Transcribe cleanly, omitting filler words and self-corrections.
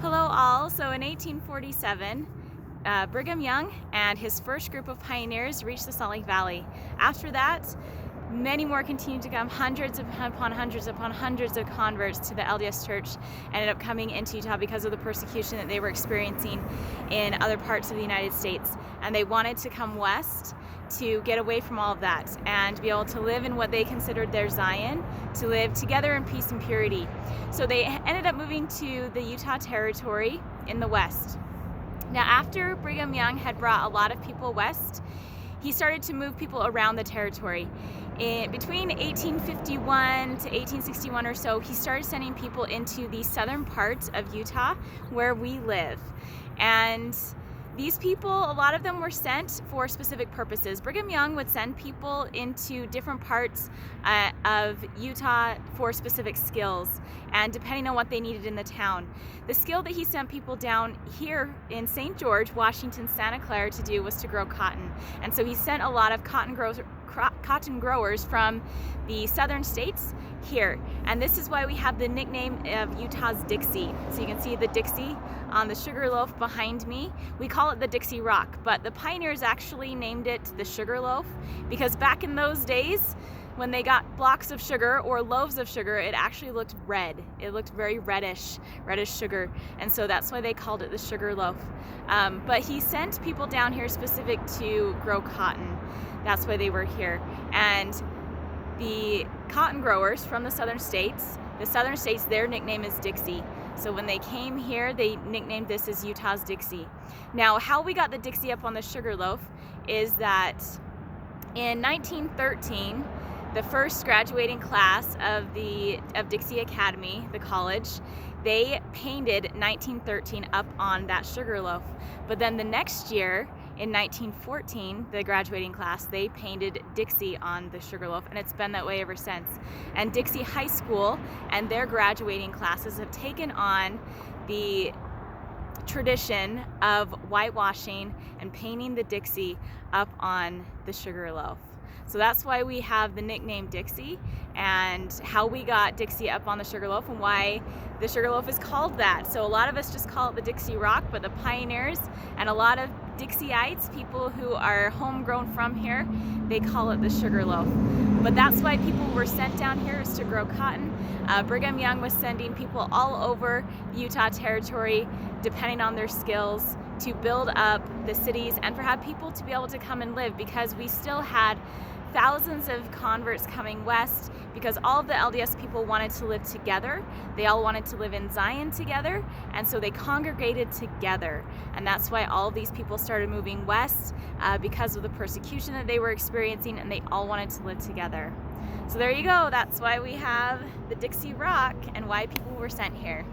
Hello all. So in 1847, Brigham Young and his first group of pioneers reached the Salt Lake Valley. After that, many more continued to come. Hundreds upon hundreds upon hundreds of converts to the LDS Church ended up coming into Utah because of the persecution that they were experiencing in other parts of the United States. And they wanted to come west to get away from all of that and be able to live in what they considered their Zion, to live together in peace and purity. So they ended up moving to the Utah Territory in the west. Now, after Brigham Young had brought a lot of people west, he started to move people around the territory. Between 1851 to 1861 or so, he started sending people into the southern part of Utah where we live. And these people, a lot of them were sent for specific purposes. Brigham Young would send people into different parts of Utah for specific skills, and depending on what they needed in the town. The skill that he sent people down here in St. George, Washington, Santa Clara to do was to grow cotton. And so he sent a lot of cotton growers from the southern states here. And this is why we have the nickname of Utah's Dixie. So you can see the Dixie on the Sugarloaf behind me. We call it the Dixie Rock, but the pioneers actually named it the Sugarloaf because back in those days, when they got blocks of sugar or loaves of sugar, it actually looked red. It looked very reddish sugar. And so that's why they called it the Sugarloaf. But he sent people down here specific to grow cotton. That's why they were here. And the cotton growers from the southern states, their nickname is Dixie. So when they came here, they nicknamed this as Utah's Dixie. Now, how we got the Dixie up on the Sugarloaf is that in 1913, the first graduating class of Dixie Academy, the college, they painted 1913 up on that Sugarloaf. But then the next year, in 1914, the graduating class, they painted Dixie on the Sugarloaf, and it's been that way ever since. And Dixie High School and their graduating classes have taken on the tradition of whitewashing and painting the Dixie up on the Sugarloaf. So that's why we have the nickname Dixie, and how we got Dixie up on the Sugarloaf and why the Sugarloaf is called that. So a lot of us just call it the Dixie Rock, but the pioneers and a lot of Dixieites, people who are homegrown from here, they call it the Sugarloaf. But that's why people were sent down here, is to grow cotton. Brigham Young was sending people all over the Utah Territory, depending on their skills, to build up the cities and for have people to be able to come and live, because we still had thousands of converts coming west because all of the LDS people wanted to live together. They all wanted to live in Zion together, and so they congregated together. And that's why all of these people started moving west because of the persecution that they were experiencing, and they all wanted to live together. So there you go. That's why we have the Dixie Rock and why people were sent here.